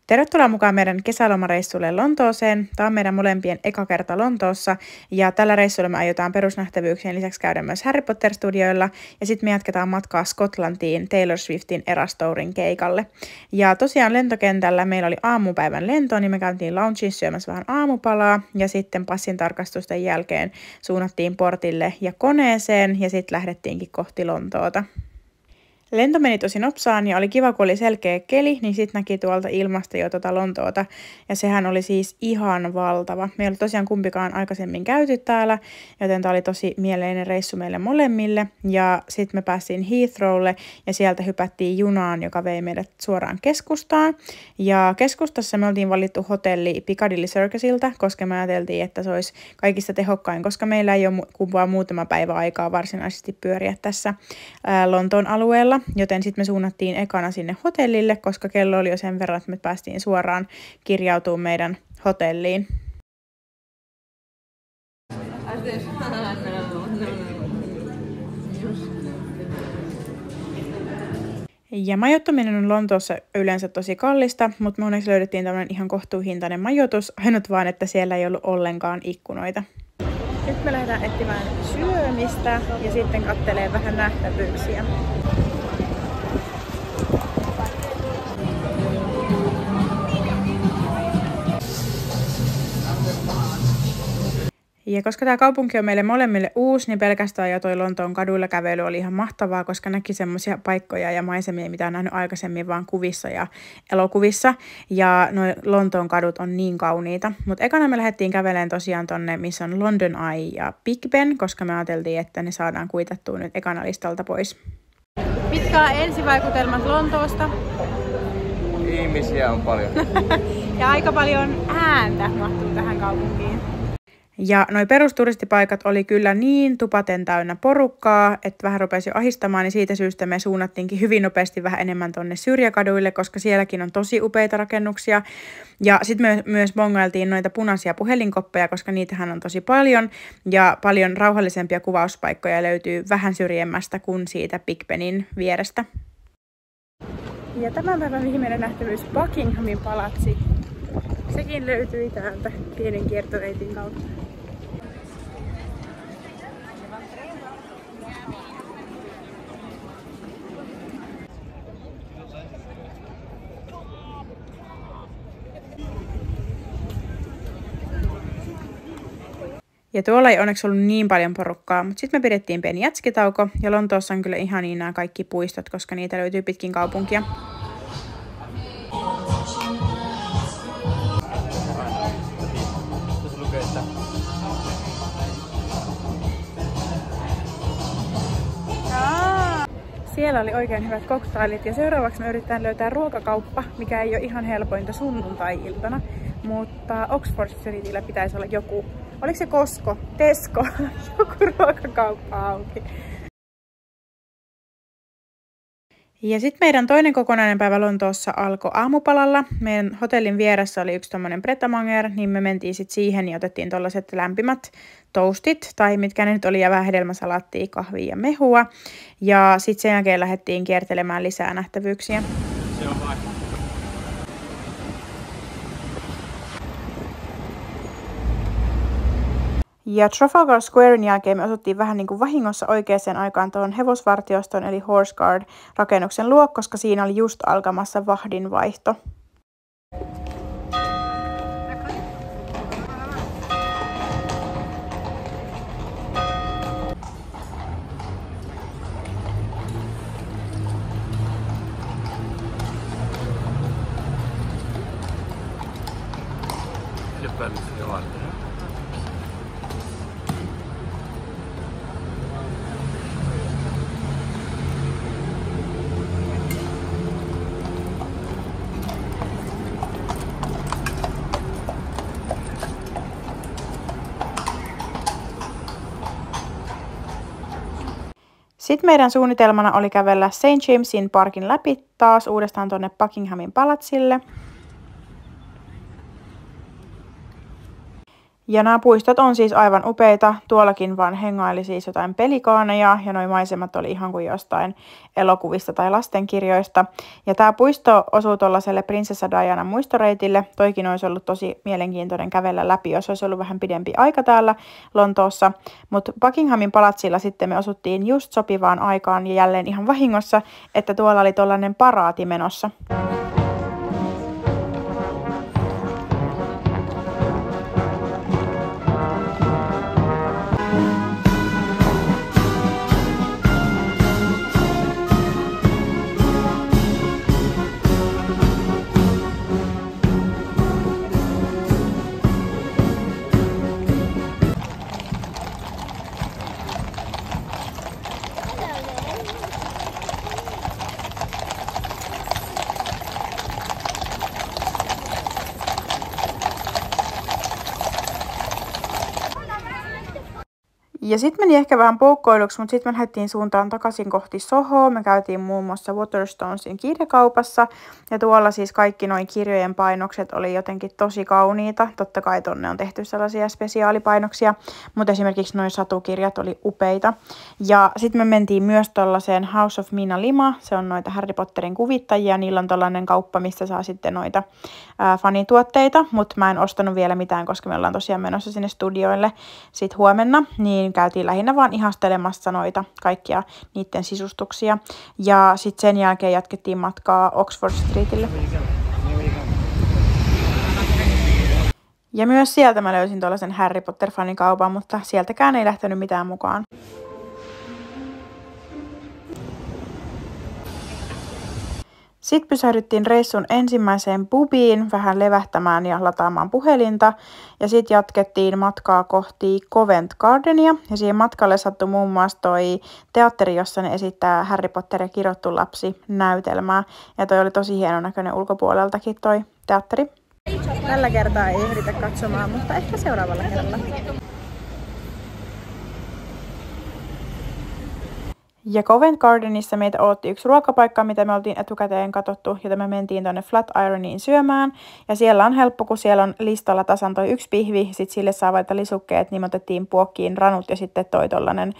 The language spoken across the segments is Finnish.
Tervetuloa mukaan meidän kesälomareissulle Lontooseen. Tämä on meidän molempien eka kerta Lontoossa ja tällä reissulla me aiotaan perusnähtävyyksien lisäksi käydä myös Harry Potter-studioilla ja sitten me jatketaan matkaa Skotlantiin Taylor Swiftin Eras Tourin keikalle. Ja tosiaan lentokentällä meillä oli aamupäivän lento, niin me käytiin loungeissa syömässä vähän aamupalaa ja sitten passin tarkastusten jälkeen suunnattiin portille ja koneeseen ja sitten lähdettiinkin kohti Lontoota. Lento meni tosi nopsaan ja oli kiva, kun oli selkeä keli, niin sitten näki tuolta ilmasta jo Lontoota. Ja sehän oli siis ihan valtava. Me ei ollut tosiaan kumpikaan aikaisemmin käyty täällä, joten tämä oli tosi mieleinen reissu meille molemmille. Ja sitten me päästiin Heathrowlle ja sieltä hypättiin junaan, joka vei meidät suoraan keskustaan. Ja keskustassa me oltiin valittu hotelli Piccadilly Circusilta, koska me ajateltiin, että se olisi kaikista tehokkain, koska meillä ei ole vaan muutama päivä aikaa varsinaisesti pyöriä tässä Lontoon alueella. Joten sitten me suunnattiin ekana sinne hotellille, koska kello oli jo sen verran, että me päästiin suoraan kirjautumaan meidän hotelliin. Ja majoittuminen on Lontoossa yleensä tosi kallista, mutta me onneksi löydettiin tämmöinen ihan kohtuuhintainen majoitus, ainut vaan, että siellä ei ollut ollenkaan ikkunoita. Nyt me lähdetään etsimään syömistä ja sitten kattelee vähän nähtävyyksiä. Ja koska tämä kaupunki on meille molemmille uusi, niin pelkästään jo toi Lontoon kaduilla kävely oli ihan mahtavaa, koska näki semmoisia paikkoja ja maisemia, mitä on nähnyt aikaisemmin vaan kuvissa ja elokuvissa. Ja noi Lontoon kadut on niin kauniita. Mutta ekana me lähdettiin kävelemään tosiaan tonne, missä on London Eye ja Big Ben, koska me ajateltiin, että ne saadaan kuitattua nyt ekana listalta pois. Mitkä on ensivaikutelmat Lontoosta? Ihmisiä on paljon. Ja aika paljon ääntä mahtuu tähän kaupunkiin. Ja noi peruturistipaikat oli kyllä niin tupaten täynnä porukkaa, että vähän rupesi jo ahistamaan, niin siitä syystä me suunnattiinkin hyvin nopeasti vähän enemmän tonne syrjäkaduille, koska sielläkin on tosi upeita rakennuksia. Ja sitten me myös bongailtiin noita punaisia puhelinkoppeja, koska niitähän on tosi paljon ja paljon rauhallisempia kuvauspaikkoja löytyy vähän syrjemmästä kuin siitä Big Benin vierestä. Ja tämän päivän viimeinen nähtävyys Buckinghamin palatsi. Sekin löytyi täältä pienen kiertoreitin kautta. Ja tuolla ei onneksi ollut niin paljon porukkaa, mutta sitten me pidettiin pieni jätskitauko ja Lontoossa on kyllä ihan niin nämä kaikki puistot, koska niitä löytyy pitkin kaupunkia. Siellä oli oikein hyvät koktailit ja seuraavaksi me yritetään löytää ruokakauppa, mikä ei ole ihan helpointa sunnuntai-iltana, mutta Oxford Streetillä pitäisi olla joku, oliko se Costco, Tesco, joku ruokakauppa auki. Ja sitten meidän toinen kokonainen päivä Lontoossa alkoi aamupalalla. Meidän hotellin vieressä oli yksi tommonen Pret a Manger, niin me mentiin sitten siihen ja otettiin tollaset lämpimät toastit, tai mitkä ne nyt oli, ja vähän hedelmäsalaattia, kahvia ja mehua. Ja sitten sen jälkeen lähdettiin kiertelemään lisää nähtävyyksiä. Se on ja Trafalgar Squaren jälkeen me osuttiin vähän niin kuin vahingossa oikeaan aikaan tuon hevosvartioston eli Horse Guard rakennuksen luo, koska siinä oli just alkamassa vahdinvaihto. Sitten meidän suunnitelmana oli kävellä St. Jamesin parkin läpi taas uudestaan tuonne Buckinghamin palatsille. Ja nämä puistot on siis aivan upeita. Tuollakin vaan hengaili siis jotain pelikaaneja ja noi maisemat oli ihan kuin jostain elokuvista tai lastenkirjoista. Ja tämä puisto osuu tuollaiselle Prinsessa Dianan muistoreitille. Toikin olisi ollut tosi mielenkiintoinen kävellä läpi, jos olisi ollut vähän pidempi aika täällä Lontoossa. Mutta Buckinghamin palatsilla sitten me osuttiin just sopivaan aikaan ja jälleen ihan vahingossa, että tuolla oli tuollainen paraati menossa. Ja sitten meni ehkä vähän poukkoiluksi, mutta sitten me lähdettiin suuntaan takaisin kohti Sohoa. Me käytiin muun muassa Waterstonesin kirjakaupassa. Ja tuolla siis kaikki noin kirjojen painokset oli jotenkin tosi kauniita. Totta kai tonne on tehty sellaisia spesiaalipainoksia, mutta esimerkiksi noin satukirjat oli upeita. Ja sitten me mentiin myös tuollaiseen House of Mina Lima. Se on noita Harry Potterin kuvittajia. Niillä on tollainen kauppa, mistä saa sitten noita fanituotteita. Mutta mä en ostanut vielä mitään, koska me ollaan tosiaan menossa sinne studioille sit huomenna. Niin käytiin lähinnä vaan ihastelemassa noita kaikkia niiden sisustuksia. Ja sitten sen jälkeen jatkettiin matkaa Oxford Streetille. Ja myös sieltä mä löysin tuollaisen Harry Potter-fanikaupan, mutta sieltäkään ei lähtenyt mitään mukaan. Sitten pysähdyttiin reissun ensimmäiseen pubiin vähän levähtämään ja lataamaan puhelinta. Ja sitten jatkettiin matkaa kohti Covent Gardenia. Ja siihen matkalle sattui muun muassa toi teatteri, jossa ne esittää Harry Potter ja kirottu lapsi -näytelmää. Ja toi oli tosi hienon näköinen ulkopuoleltakin toi teatteri. Tällä kertaa ei ehditä katsomaan, mutta ehkä seuraavalla kerralla. Ja Covent Gardenissa meitä odotti yksi ruokapaikka, mitä me oltiin etukäteen katsottu, joten me mentiin tonne Flatironiin syömään. Ja siellä on helppo, kun siellä on listalla tasan toi yksi pihvi, sit sille saa valita lisukkeet, niin me otettiin puokkiin ranut ja sitten toi tollanen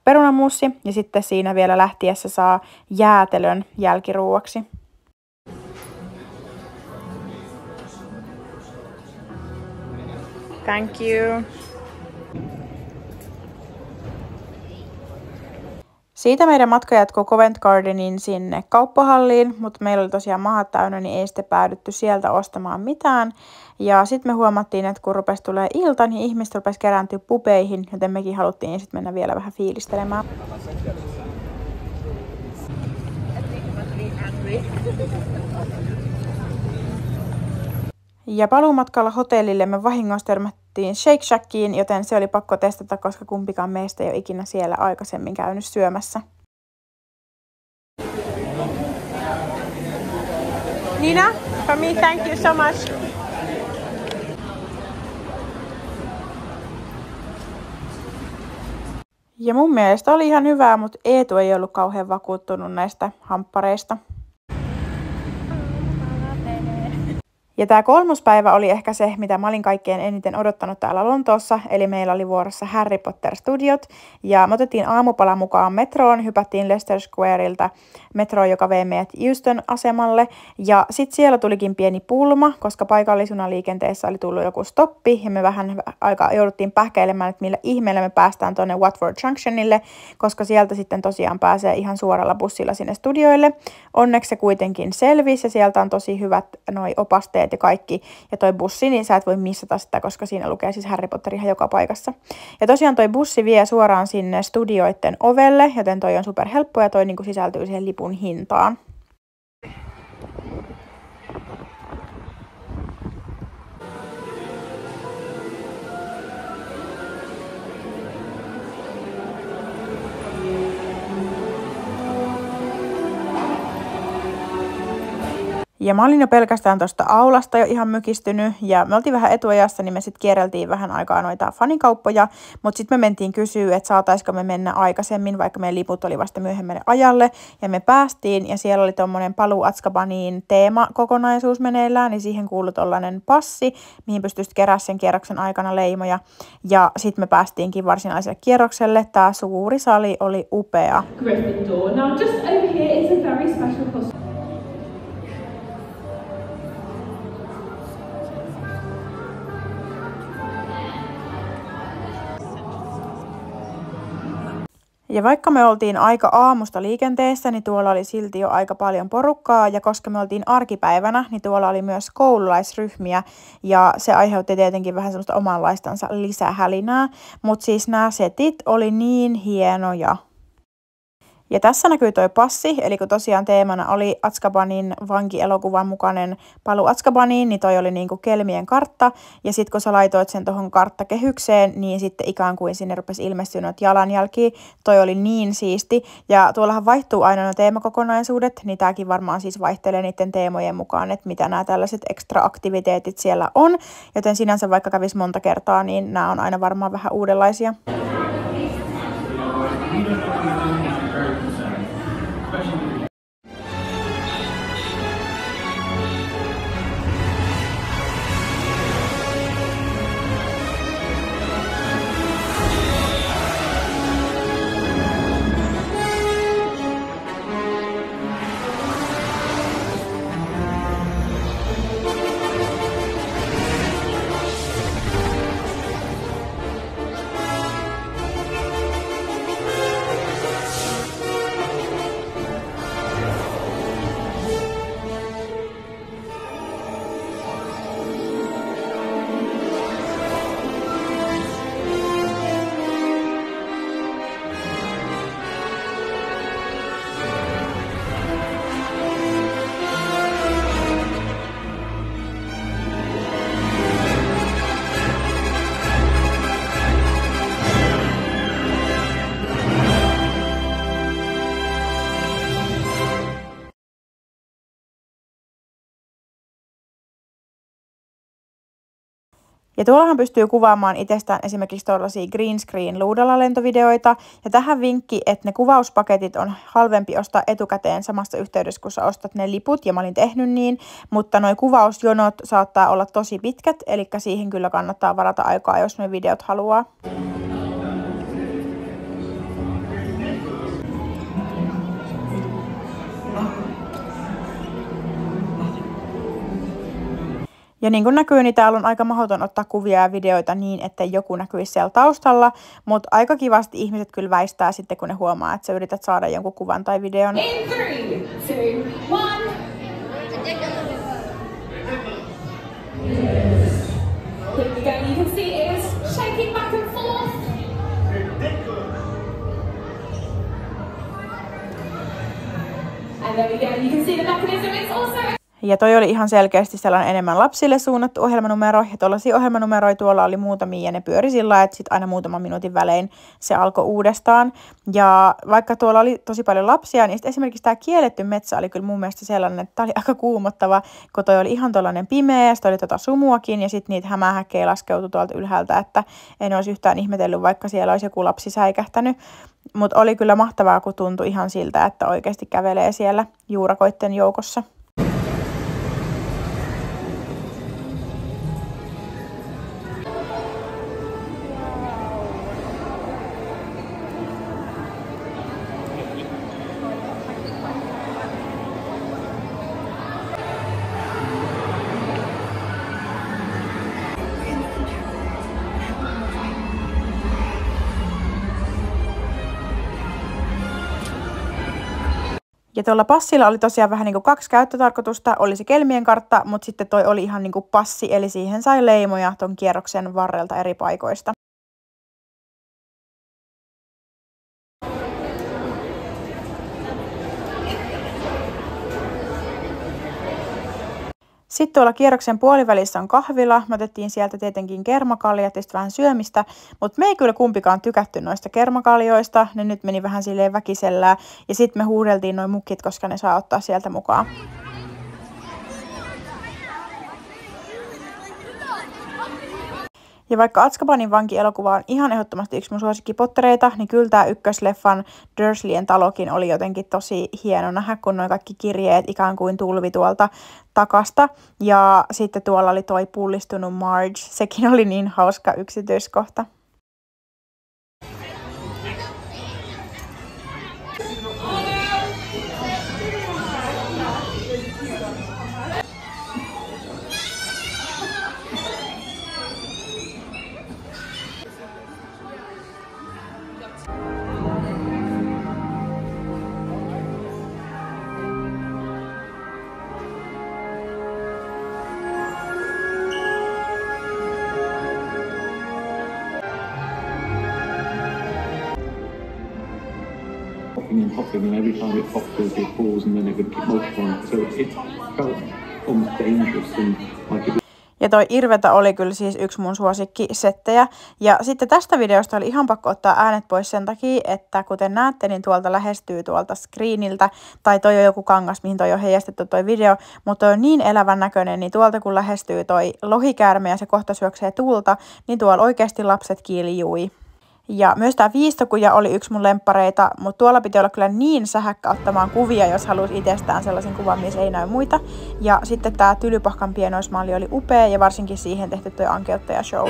perunamuussi. Ja sitten siinä vielä lähtiessä saa jäätelön jälkiruuaksi. Thank you. Siitä meidän matka jatkuu Covent Gardenin sinne kauppahalliin, mutta meillä oli tosiaan mahat täynnä, niin ei sitten päädytty sieltä ostamaan mitään. Ja sitten me huomattiin, että kun rupesi tulee ilta, niin ihmiset rupesi kerääntyä pubeihin, joten mekin haluttiin sitten mennä vielä vähän fiilistelemään. Ja paluumatkalla hotellille me vahingossa törmättiin Shake Shackiin, joten se oli pakko testata, koska kumpikaan meistä ei ole ikinä siellä aikaisemmin käynyt syömässä. Nina, for me, thank you so much. Ja mun mielestä oli ihan hyvää, mutta Eetu ei ollut kauhean vakuuttunut näistä hamppareista. Ja tämä 3. päivä oli ehkä se, mitä mä olin kaikkein eniten odottanut täällä Lontoossa, eli meillä oli vuorossa Harry Potter Studiot, ja me otettiin aamupala mukaan metroon, hypättiin Leicester Squareilta metroon, joka vei meidät Euston-asemalle, ja sitten siellä tulikin pieni pulma, koska paikallisjunaliikenteessä oli tullut joku stoppi, ja me vähän aikaa jouduttiin pähkäilemään, että millä ihmeellä me päästään tuonne Watford Junctionille, koska sieltä sitten tosiaan pääsee ihan suoralla bussilla sinne studioille. Onneksi se kuitenkin selvisi, ja sieltä on tosi hyvät noi opasteet ja kaikki. Ja toi bussi, niin sä et voi missata sitä, koska siinä lukee siis Harry Potter ihan joka paikassa. Ja tosiaan toi bussi vie suoraan sinne studioiden ovelle, joten toi on superhelppo ja toi niinku sisältyy siihen lipun hintaan. Ja mä olin jo pelkästään tuosta aulasta jo ihan mykistynyt ja me oltiin vähän etuajassa, niin me sitten kierreltiin vähän aikaa noita fanikauppoja, mutta sitten me mentiin kysyä, että saataisiko me mennä aikaisemmin, vaikka meidän liput oli vasta myöhemmälle ajalle ja me päästiin ja siellä oli tommonen Paluu Azkabaniin teemakokonaisuus meneillään, niin siihen kuului tollainen passi, mihin pystyisit kerää sen kierroksen aikana leimoja ja sitten me päästiinkin varsinaiselle kierrokselle. Tää suuri sali oli upea. Gryffindor. Now just over here is a very special costume. Ja vaikka me oltiin aika aamusta liikenteessä, niin tuolla oli silti jo aika paljon porukkaa. Ja koska me oltiin arkipäivänä, niin tuolla oli myös koululaisryhmiä. Ja se aiheutti tietenkin vähän semmoista omanlaistansa lisähälinää. Mutta siis nämä setit oli niin hienoja. Ja tässä näkyy toi passi, eli kun tosiaan teemana oli Azkabanin vankielokuvan mukainen Paluu Azkabaniin, niin toi oli niinku Kelmien kartta. Ja sitten kun sä laitoit sen tuohon karttakehykseen, niin sitten ikään kuin sinne rupesi ilmestynyt jalanjälkiä. Toi oli niin siisti. Ja tuollahan vaihtuu aina nuo teemakokonaisuudet, niin tääkin varmaan siis vaihtelee niiden teemojen mukaan, että mitä nämä tällaiset extra-aktiviteetit siellä on. Joten sinänsä vaikka kävisi monta kertaa, niin nämä on aina varmaan vähän uudenlaisia. Ja tuollahan pystyy kuvaamaan itsestään esimerkiksi tuollaisia green screen luudalla lentovideoita. Ja tähän vinkki, että ne kuvauspaketit on halvempi ostaa etukäteen samassa yhteydessä, kun sä ostat ne liput. Ja mä olin tehnyt niin, mutta noi kuvausjonot saattaa olla tosi pitkät. Eli siihen kyllä kannattaa varata aikaa, jos ne videot haluaa. Ja niin kuin näkyy, niin täällä on aika mahdoton ottaa kuvia ja videoita niin, ettei joku näkyisi siellä taustalla. Mutta aika kivasti ihmiset kyllä väistää sitten, kun ne huomaa, että sä yrität saada jonkun kuvan tai videon. In 3, 2, 1. Here we go. You can see it is shaking back and forth. And there we go. You can see the mechanism. It's also... Ja toi oli ihan selkeästi sellainen enemmän lapsille suunnattu ohjelmanumero. Ja tuollaisia ohjelmanumeroja tuolla oli muutamia ja ne pyöri sillä lailla, että sitten aina muutaman minuutin välein se alkoi uudestaan. Ja vaikka tuolla oli tosi paljon lapsia, niin esimerkiksi tämä kielletty metsä oli kyllä mun mielestä sellainen, että tämä oli aika kuumottava, kun toi oli ihan tuollainen pimeä ja sitten oli sumuakin ja sitten niitä hämähäkkejä laskeutui tuolta ylhäältä, että en olisi yhtään ihmetellyt, vaikka siellä olisi joku lapsi säikähtänyt. Mutta oli kyllä mahtavaa, kun tuntui ihan siltä, että oikeasti kävelee siellä juurakoitten joukossa. Ja tuolla passilla oli tosiaan vähän niin kuin 2 käyttötarkoitusta. Oli se Kelmien kartta, mutta sitten toi oli ihan niin kuin passi, eli siihen sai leimoja ton kierroksen varrelta eri paikoista. Sitten tuolla kierroksen puolivälissä on kahvila. Me otettiin sieltä tietenkin kermakaljat ja vähän syömistä, mutta me ei kyllä kumpikaan tykätty noista kermakaljoista. Ne nyt meni vähän silleen väkisellään ja sitten me huudeltiin noin mukit, koska ne saa ottaa sieltä mukaan. Ja vaikka Azkabanin vankielokuva on ihan ehdottomasti yksi mun suosikkipottereita, niin kyllä tämä ykkösleffan Dursleyen talokin oli jotenkin tosi hieno nähdä, kun nuo kaikki kirjeet ikään kuin tulvi tuolta takasta. Ja sitten tuolla oli toi pullistunut Marge, sekin oli niin hauska yksityiskohta. Popping, and every time it popped there would be a pause and then they would keep multiplying. So it felt almost dangerous and like it. Ja toi Irvetä oli kyllä siis yksi mun suosikkisettejä. Ja sitten tästä videosta oli ihan pakko ottaa äänet pois sen takia, että kuten näette, niin tuolta lähestyy tuolta screeniltä, tai toi on joku kangas, mihin toi on heijastettu toi video, mutta toi on niin elävän näköinen, niin tuolta kun lähestyy toi lohikäärme ja se kohta syöksee tuulta, niin tuolla oikeasti lapset kiljui. Ja myös tämä viistokuja oli yksi mun lemppareita, mutta tuolla piti olla kyllä niin sähäkkä ottamaan kuvia, jos halusi itsestään sellaisen kuvan, missä ei näy muita. Ja sitten tämä Tylypahkan pienoismalli oli upea ja varsinkin siihen tehty tuo ankeuttaja-show.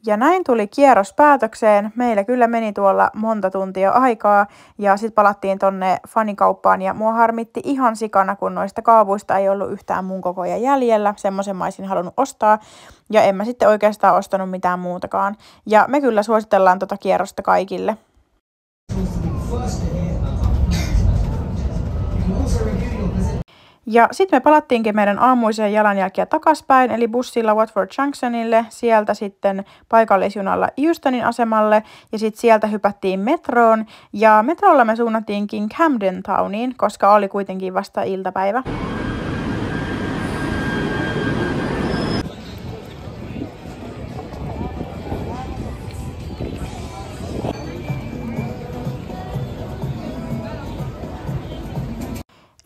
Ja näin tuli kierros päätökseen. Meillä kyllä meni tuolla monta tuntia aikaa ja sitten palattiin tonne fanikauppaan ja mua harmitti ihan sikana, kun noista kaavuista ei ollut yhtään mun kokoja jäljellä. Semmoisen mä olisin halunnut ostaa ja en mä sitten oikeastaan ostanut mitään muutakaan. Ja me kyllä suositellaan tota kierrosta kaikille. Ja sitten me palattiinkin meidän aamuiseen jalanjälkiä takaspäin, eli bussilla Watford Junctionille, sieltä sitten paikallisjunalla Eustonin asemalle, ja sitten sieltä hypättiin metroon, ja metrolla me suunnattiinkin Camden Towniin, koska oli kuitenkin vasta iltapäivä.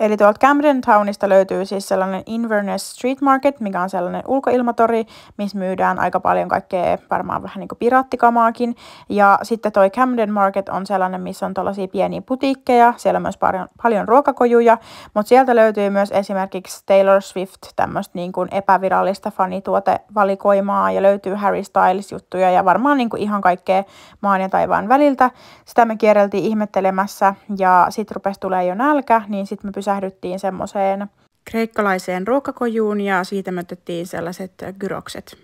Eli tuolta Camden Townista löytyy siis sellainen Inverness Street Market, mikä on sellainen ulkoilmatori, missä myydään aika paljon kaikkea, varmaan vähän niin kuin piraattikamaakin. Ja sitten toi Camden Market on sellainen, missä on tällaisia pieniä putiikkeja, siellä on myös paljon ruokakojuja, mutta sieltä löytyy myös esimerkiksi Taylor Swift, tämmöistä niin kuin epävirallista fanituotevalikoimaa, ja löytyy Harry Styles-juttuja ja varmaan niin kuin ihan kaikkea maan ja taivaan väliltä. Sitä me kierreltiin ihmettelemässä ja sitten rupesi tulee jo nälkä, niin sitten me pysähdyttiin semmoiseen kreikkalaiseen ruokakojuun ja siitä me otettiin sellaiset gyrokset.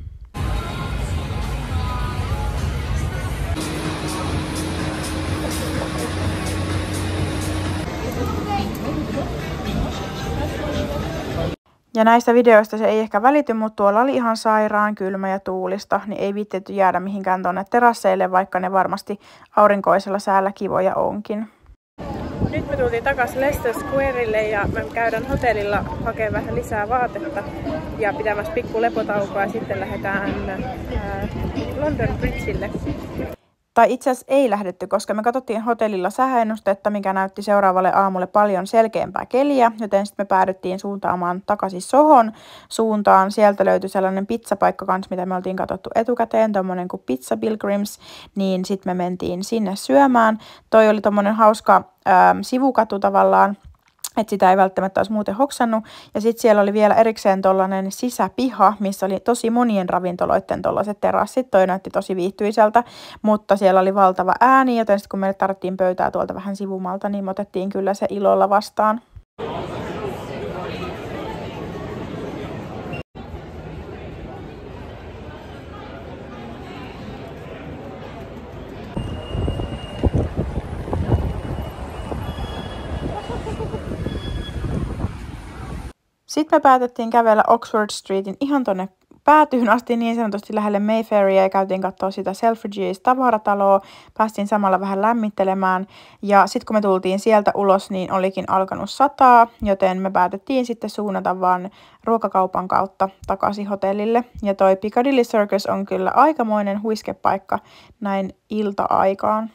Ja näistä videoista se ei ehkä välity, mutta tuolla oli ihan sairaan kylmä ja tuulista, niin ei viittetty jäädä mihinkään tuonne terasseille, vaikka ne varmasti aurinkoisella säällä kivoja onkin. Nyt me tultiin takaisin Leicester Squarelle ja me käydään hotellilla hakemaan vähän lisää vaatetta ja pitämässä pikku lepotaukoa ja sitten lähdetään London Bridgeille. Tai itse asiassa ei lähdetty, koska me katsottiin hotellilla sääennustetta, mikä näytti seuraavalle aamulle paljon selkeämpää keliä, joten sitten me päädyttiin suuntaamaan takaisin Sohon suuntaan. Sieltä löytyi sellainen pizzapaikka kanssa, mitä me oltiin katsottu etukäteen, tommonen kuin Pizza Pilgrims, niin sitten me mentiin sinne syömään. Toi oli tommonen hauska sivukatu tavallaan, että sitä ei välttämättä olisi muuten hoksannut. Ja sitten siellä oli vielä erikseen tollainen sisäpiha, missä oli tosi monien ravintoloiden tollaiset terassit. Toi näytti tosi viihtyiseltä, mutta siellä oli valtava ääni, joten sitten kun meille tarvittiin pöytää tuolta vähän sivumalta, niin me otettiin kyllä se ilolla vastaan. Sitten me päätettiin kävellä Oxford Streetin ihan tonne päätyyn asti niin sanotusti lähelle Mayfairia ja käytiin katsoa sitä Selfridges tavarataloa. Päästiin samalla vähän lämmittelemään ja sitten kun me tultiin sieltä ulos, niin olikin alkanut sataa, joten me päätettiin sitten suunnata vaan ruokakaupan kautta takaisin hotellille. Ja toi Piccadilly Circus on kyllä aikamoinen huiskepaikka näin ilta-aikaan.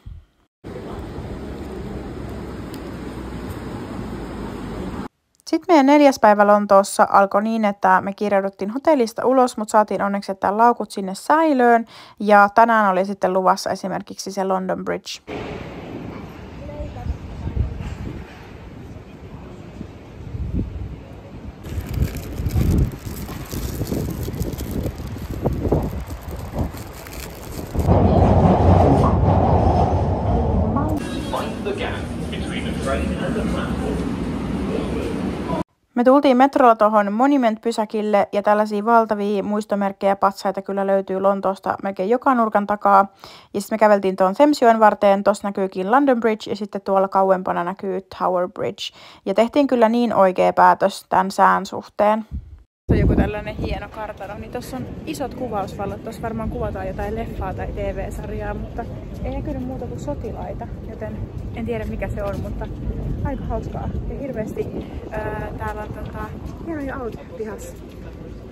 Sitten meidän 4. päivä Lontoossa alkoi niin, että me kirjauduttiin hotellista ulos, mutta saatiin onneksi jättää laukut sinne säilöön. Ja tänään oli sitten luvassa esimerkiksi se London Bridge. Me tultiin metrolla tuohon Monument-pysäkille ja tällaisia valtavia muistomerkkejä ja patsaita kyllä löytyy Lontoosta melkein joka nurkan takaa. Ja sitten me käveltiin tuon Thamesjoen varteen, tuossa näkyykin London Bridge ja sitten tuolla kauempana näkyy Tower Bridge. Ja tehtiin kyllä niin oikea päätös tämän sään suhteen. On joku tällainen hieno kartano, niin tuossa on isot kuvausvallot. Tuossa varmaan kuvataan jotain leffaa tai TV-sarjaa, mutta ei näkynyt muuta kuin sotilaita, joten en tiedä mikä se on, mutta aika hauskaa. Ja hirveästi täällä on hienoja autoja pihassa,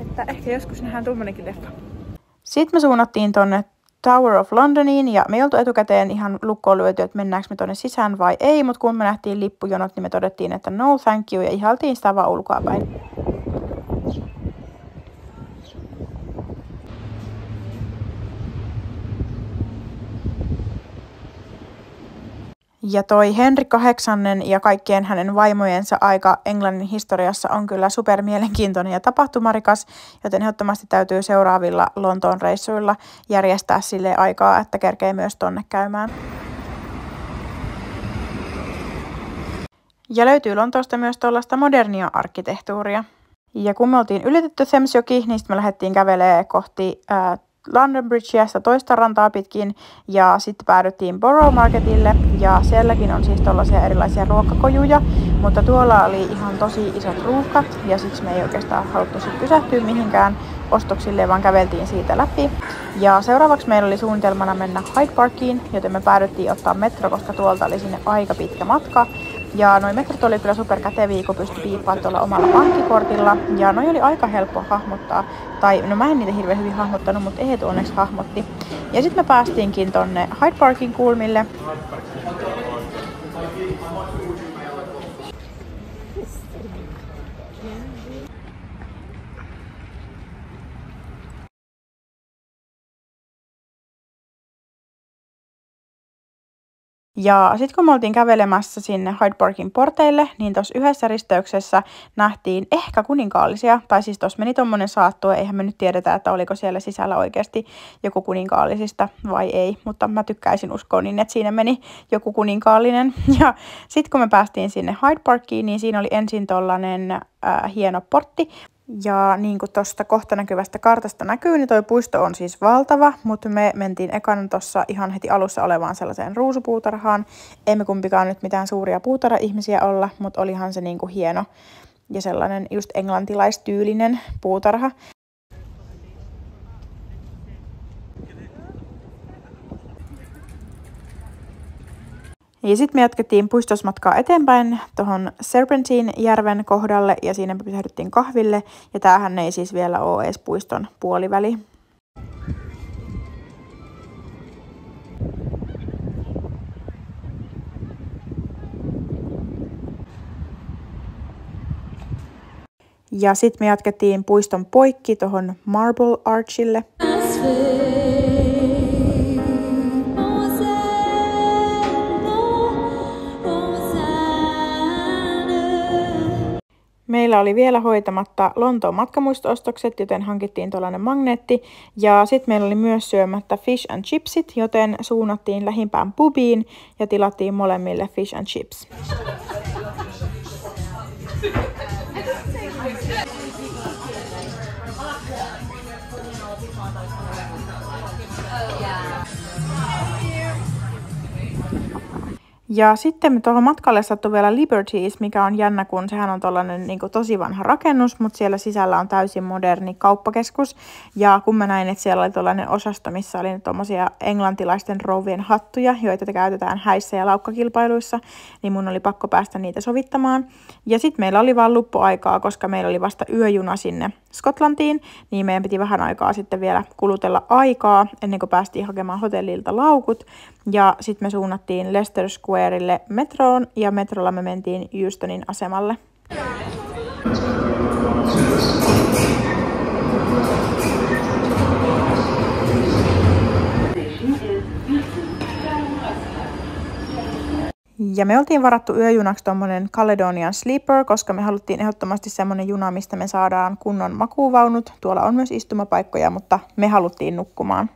että ehkä joskus nähdään tommonenkin leffa. Sitten me suunnattiin tonne Tower of Londoniin ja me ei oltu etukäteen ihan lukkoon lyöty, että mennäänkö me tonne sisään vai ei, mutta kun me nähtiin lippujonot, niin me todettiin, että no thank you ja ihailtiin sitä vaan ulkoapäin. Ja toi Henry VIII ja kaikkien hänen vaimojensa aika Englannin historiassa on kyllä super mielenkiintoinen ja tapahtumarikas, joten ehdottomasti täytyy seuraavilla Lontoon reissuilla järjestää sille aikaa, että kerkee myös tonne käymään. Ja löytyy Lontoosta myös tuollaista modernia arkkitehtuuria. Ja kun me oltiin ylitetty Thamesjoki, niin sitten me lähdettiin kävelemään kohti London Bridgea, sitä toista rantaa pitkin ja sitten päädyttiin Borough Marketille ja sielläkin on siis tollaisia erilaisia ruokakojuja, mutta tuolla oli ihan tosi isot ruuhkat ja siksi me ei oikeastaan haluttu sit pysähtyä mihinkään ostoksille, vaan käveltiin siitä läpi. Ja seuraavaksi meillä oli suunnitelmana mennä Hyde Parkiin, joten me päädyttiin ottaa metro, koska tuolta oli sinne aika pitkä matka. Ja noi metrot oli kyllä superkäteviä, kun pystyi piippaamaan tuolla omalla pankkikortilla. Ja noi oli aika helppo hahmottaa. Tai no mä en niitä hirveän hyvin hahmottanut, mutta Eetu onneksi hahmotti. Ja sitten me päästiinkin tonne Hyde Parkin kulmille. Ja sitten kun me oltiin kävelemässä sinne Hyde Parkin porteille, niin tuossa yhdessä risteyksessä nähtiin ehkä kuninkaallisia. Tai siis tuossa meni tommonen saattue, eihän me nyt tiedetä, että oliko siellä sisällä oikeasti joku kuninkaallisista vai ei. Mutta mä tykkäisin uskoa niin, että siinä meni joku kuninkaallinen. Ja sitten kun me päästiin sinne Hyde Parkiin, niin siinä oli ensin tollanen hieno portti. Ja niin kuin tuosta kohta näkyvästä kartasta näkyy, niin toi puisto on siis valtava, mutta me mentiin ekana tuossa ihan heti alussa olevaan sellaiseen ruusupuutarhaan. Emme kumpikaan nyt mitään suuria puutarha-ihmisiä olla, mutta olihan se niin kuin hieno ja sellainen just englantilaistyylinen puutarha. Ja sitten me jatkettiin puistosmatkaa eteenpäin tuohon Serpentine-järven kohdalle ja siinä me pysähdyttiin kahville. Ja tämähän ei siis vielä ole edes puiston puoliväli. Ja sitten me jatkettiin puiston poikki tuohon Marble Archille. Meillä oli vielä hoitamatta Lontoon matkamuisto-ostokset, joten hankittiin tuollainen magneetti. Ja sitten meillä oli myös syömättä fish and chipsit, joten suunnattiin lähimpään pubiin ja tilattiin molemmille fish and chips. Ja sitten me tuohon matkalle sattui vielä Liberties, mikä on jännä, kun sehän on tollainen niin kuin tosi vanha rakennus, mutta siellä sisällä on täysin moderni kauppakeskus. Ja kun mä näin, että siellä oli tollainen osasto, missä oli tommosia englantilaisten rouvien hattuja, joita käytetään häissä ja laukkakilpailuissa, niin mun oli pakko päästä niitä sovittamaan. Ja sitten meillä oli vaan luppuaikaa, koska meillä oli vasta yöjuna sinne Skotlantiin, niin meidän piti vähän aikaa sitten vielä kulutella aikaa, ennen kuin päästiin hakemaan hotellilta laukut. Ja sitten me suunnattiin Leicester Squarelle metroon, ja metrolla me mentiin Eustonin asemalle. Ja me oltiin varattu yöjunaksi tommonen Caledonian Sleeper, koska me haluttiin ehdottomasti semmonen juna, mistä me saadaan kunnon makuuvaunut. Tuolla on myös istumapaikkoja, mutta me haluttiin nukkumaan.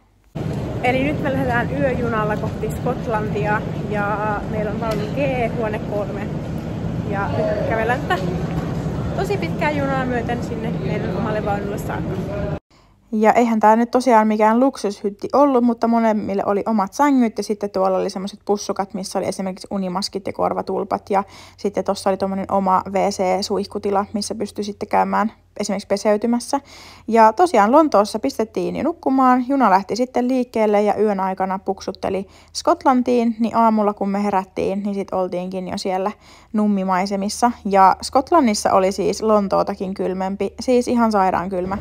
Eli nyt me lähdetään yöjunalla kohti Skotlantia ja meillä on vaunu G, huone 3. Ja nyt kävellään tätä tosi pitkää junaa myöten sinne meidän omalle vaunulle saakka. Ja eihän tää nyt tosiaan mikään luksushytti ollut, mutta molemmille oli omat sängyt ja sitten tuolla oli semmoiset pussukat, missä oli esimerkiksi unimaskit ja korvatulpat ja sitten tuossa oli tommonen oma WC-suihkutila, missä pystyi sitten käymään esimerkiksi peseytymässä. Ja tosiaan Lontoossa pistettiin jo nukkumaan, juna lähti sitten liikkeelle ja yön aikana puksutteli Skotlantiin, niin aamulla kun me herättiin, niin sitten oltiinkin jo siellä nummimaisemissa. Ja Skotlannissa oli siis Lontootakin kylmempi, siis ihan sairaan kylmä.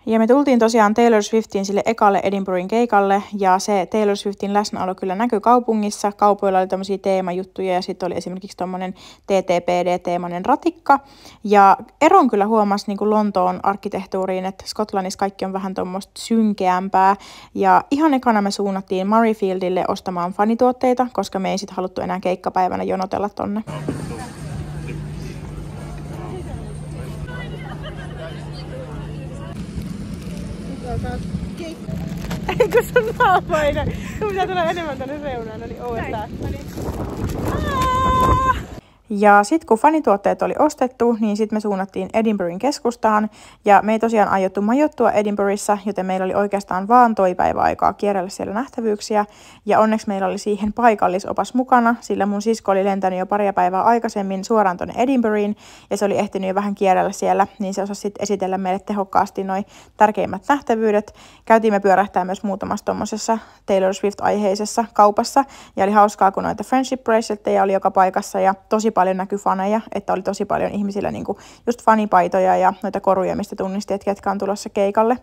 Ja me tultiin tosiaan Taylor Swiftin sille ekalle Edinburghin keikalle, ja se Taylor Swiftin läsnäolo kyllä näkyi kaupungissa. Kaupoilla oli tämmöisiä teemajuttuja, ja sitten oli esimerkiksi tommonen TTPD-teemainen ratikka. Ja eron kyllä huomasi niin kuin Lontoon arkkitehtuuriin, että Skotlannissa kaikki on vähän tommoista synkeämpää. Ja ihan ekana me suunnattiin Murrayfieldille ostamaan fanituotteita, koska me ei sit haluttu enää keikkapäivänä jonotella tonne. Eikö sun naamainen? Sun pitää tulla enemmän tänne reunaan, niin oottaa. Ja sitten kun fanituotteet oli ostettu, niin sitten me suunnattiin Edinburghin keskustaan. Ja me ei tosiaan aiottu majoittua Edinburghissa, joten meillä oli oikeastaan vaan toi päivä aikaa kierrellä siellä nähtävyyksiä. Ja onneksi meillä oli siihen paikallisopas mukana, sillä mun sisko oli lentänyt jo paria päivää aikaisemmin suoraan tonne Edinburghiin. Ja se oli ehtinyt jo vähän kierrellä siellä, niin se osasi sitten esitellä meille tehokkaasti noi tärkeimmät nähtävyydet. Käytiin me pyörähtää myös muutamassa tommosessa Taylor Swift-aiheisessa kaupassa. Ja oli hauskaa, kun noita friendship braceletteja oli joka paikassa ja tosi paljon näkyi faneja, että oli tosi paljon ihmisillä niinku just fanipaitoja ja noita koruja, mistä tunnisti, että ketkä on tulossa keikalle.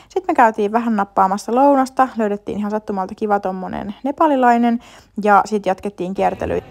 Sitten me käytiin vähän nappaamassa lounasta, löydettiin ihan sattumalta kiva tommonen nepalilainen ja sitten jatkettiin kiertelyä.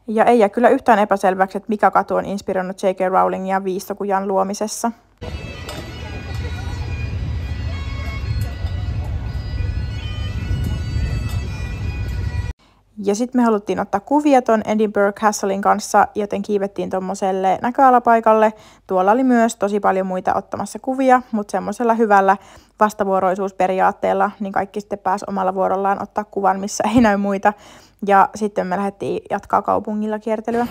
Ja ei jää kyllä yhtään epäselväksi, että mikä katu on inspiroinut J.K. Rowlingia Viistokujan luomisessa. Ja sitten me haluttiin ottaa kuvia ton Edinburgh Castlein kanssa, joten kiivettiin tommoselle näköalapaikalle. Tuolla oli myös tosi paljon muita ottamassa kuvia, mutta semmoisella hyvällä vastavuoroisuusperiaatteella, niin kaikki sitten pääsi omalla vuorollaan ottaa kuvan, missä ei näy muita. Ja sitten me lähdettiin jatkaa kaupungilla kiertelyä.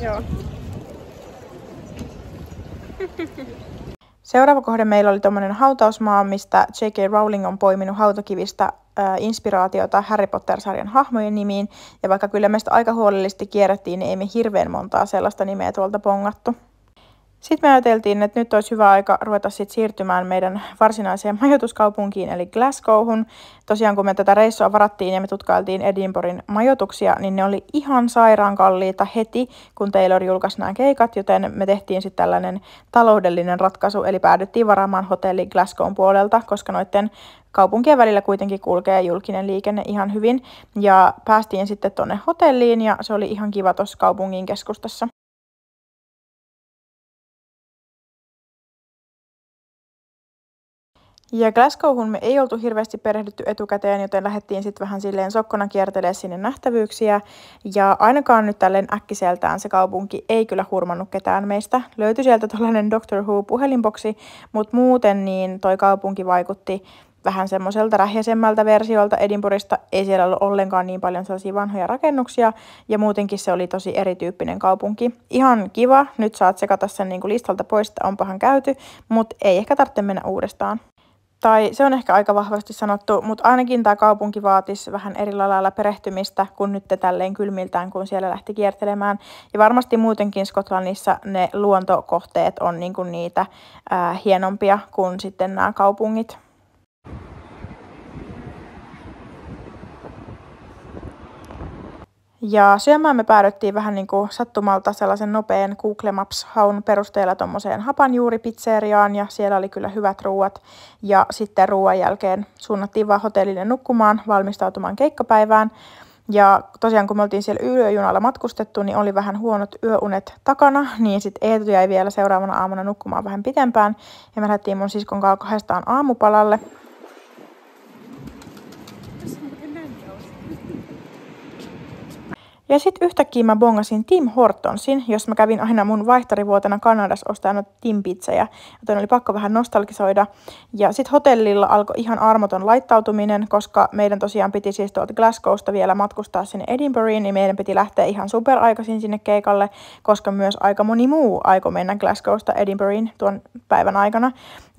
Joo. Seuraava kohde meillä oli tommonen hautausmaa, mistä J.K. Rowling on poiminut hautakivistä inspiraatiota Harry Potter-sarjan hahmojen nimiin, ja vaikka kyllä meistä aika huolellisesti kierrettiin, niin ei me hirveän montaa sellaista nimeä tuolta pongattu. Sitten me ajateltiin, että nyt olisi hyvä aika ruveta sitten siirtymään meidän varsinaiseen majoituskaupunkiin, eli Glasgowhun. Tosiaan kun me tätä reissua varattiin ja me tutkailtiin Edinburghin majoituksia, niin ne oli ihan sairaan kalliita heti, kun Taylor julkaisi nämä keikat, joten me tehtiin sitten tällainen taloudellinen ratkaisu, eli päädyttiin varaamaan hotelli Glasgown puolelta, koska noiden kaupunkien välillä kuitenkin kulkee julkinen liikenne ihan hyvin. Ja päästiin sitten tuonne hotelliin ja se oli ihan kiva tuossa kaupungin keskustassa. Ja Glasgowhun me ei oltu hirveästi perehdytty etukäteen, joten lähdettiin sitten vähän silleen sokkona kiertelemään sinne nähtävyyksiä. Ja ainakaan nyt tälleen äkkiseltään se kaupunki ei kyllä hurmannut ketään meistä. Löytyi sieltä tällainen Doctor Who-puhelinboksi, mutta muuten niin toi kaupunki vaikutti vähän semmoiselta rähjäisemmältä versiolta Edinburghista. Ei siellä ollut ollenkaan niin paljon sellaisia vanhoja rakennuksia ja muutenkin se oli tosi erityyppinen kaupunki. Ihan kiva, nyt saat sekata sen niin kuin listalta pois, että onpahan käyty, mutta ei ehkä tarvitse mennä uudestaan. Tai se on ehkä aika vahvasti sanottu, mutta ainakin tämä kaupunki vaatisi vähän eri lailla perehtymistä kuin nyt tälleen kylmiltään, kun siellä lähti kiertelemään. Ja varmasti muutenkin Skotlannissa ne luontokohteet on niinku niitä hienompia kuin sitten nämä kaupungit. Ja syömään me päädyttiin vähän niin kuin sattumalta sellaisen nopean Google Maps-haun perusteella tommoseen hapanjuuripizzeriaan ja siellä oli kyllä hyvät ruuat. Ja sitten ruoan jälkeen suunnattiin vaan hotellille nukkumaan, valmistautumaan keikkapäivään. Ja tosiaan kun me oltiin siellä yöjunalla matkustettu, niin oli vähän huonot yöunet takana, niin sitten Eetu jäi vielä seuraavana aamuna nukkumaan vähän pitempään. Ja me lähdettiin mun siskon kanssa 2 aamupalalle. Ja sitten yhtäkkiä mä bongasin Tim Hortonsin, jos mä kävin aina mun vaihtorivuotena Kanadassa ostaa Tim-pizzejä, joten oli pakko vähän nostalgisoida. Ja sitten hotellilla alkoi ihan armoton laittautuminen, koska meidän tosiaan piti siis tuolta Glasgowsta vielä matkustaa sinne Edinburghiin, niin meidän piti lähteä ihan superaikaisin sinne keikalle, koska myös aika moni muu aikoi mennä Glasgowsta Edinburghiin tuon päivän aikana.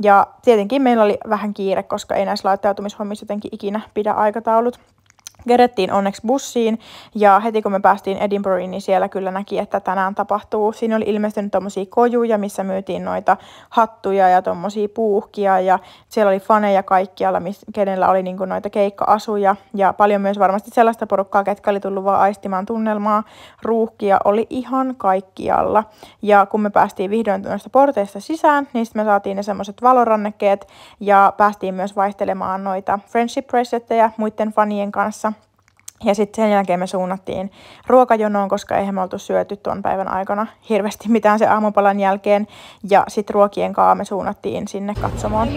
Ja tietenkin meillä oli vähän kiire, koska ei näissä laittautumishommissa jotenkin ikinä pidä aikataulut. Kerettiin onneksi bussiin ja heti kun me päästiin Edinburghiin, niin siellä kyllä näki, että tänään tapahtuu. Siinä oli ilmestynyt tommosia kojuja, missä myytiin noita hattuja ja tommosia puuhkia ja siellä oli faneja kaikkialla, kenellä oli niinku noita keikka-asuja ja paljon myös varmasti sellaista porukkaa, ketkä oli tullut vaan aistimaan tunnelmaa. Ruuhkia oli ihan kaikkialla ja kun me päästiin vihdoin noista porteista sisään, niin sitten me saatiin ne semmoiset valorannekkeet ja päästiin myös vaihtelemaan noita friendship braceletteja muiden fanien kanssa. Ja sitten sen jälkeen me suunnattiin ruokajonoon, koska eihän me oltu syöty tuon päivän aikana hirveästi mitään se aamupalan jälkeen. Ja sitten ruokien kanssa me suunnattiin sinne katsomaan.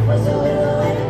Was a little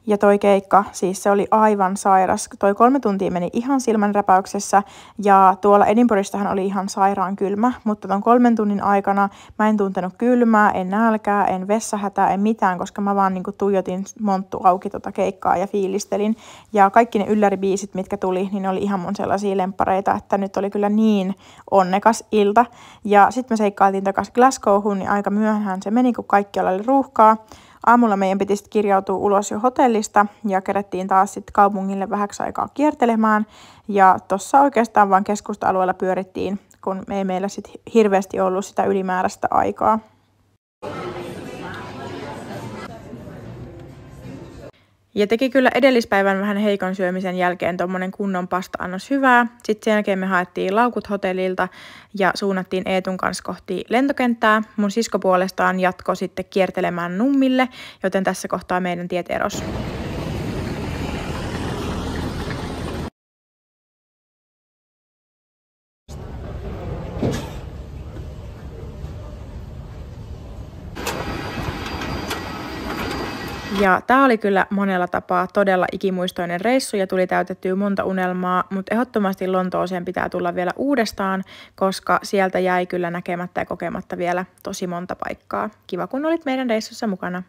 Ja toi keikka, siis se oli aivan sairas. Toi 3 tuntia meni ihan silmänräpäyksessä ja tuolla Edinburghistahan oli ihan sairaan kylmä, mutta ton 3 tunnin aikana mä en tuntenut kylmää, en nälkää, en vessahätää, en mitään, koska mä vaan niinku tuijotin monttu auki tota keikkaa ja fiilistelin. Ja kaikki ne ylläribiisit, mitkä tuli, niin ne oli ihan mun sellaisia lemppareita, että nyt oli kyllä niin onnekas ilta. Ja sitten me seikkailtiin takaisin Glasgowhun, niin aika myöhään se meni, kun kaikki oli ruuhkaa. Aamulla meidän piti sitten kirjautua ulos jo hotellista ja kerättiin taas sitten kaupungille vähäksi aikaa kiertelemään. Ja tuossa oikeastaan vaan keskusta-alueella pyörittiin, kun ei meillä sitten hirveästi ollut sitä ylimääräistä aikaa. Ja teki kyllä edellispäivän vähän heikon syömisen jälkeen tommonen kunnon pasta-annos hyvää. Sitten sen jälkeen me haettiin laukut hotellilta ja suunnattiin Eetun kanssa kohti lentokenttää. Mun sisko puolestaan jatkoi sitten kiertelemään Nummille, joten tässä kohtaa meidän tiet eros. Ja tää oli kyllä monella tapaa todella ikimuistoinen reissu ja tuli täytettyä monta unelmaa, mutta ehdottomasti Lontooseen pitää tulla vielä uudestaan, koska sieltä jäi kyllä näkemättä ja kokematta vielä tosi monta paikkaa. Kiva kun olit meidän reissussa mukana.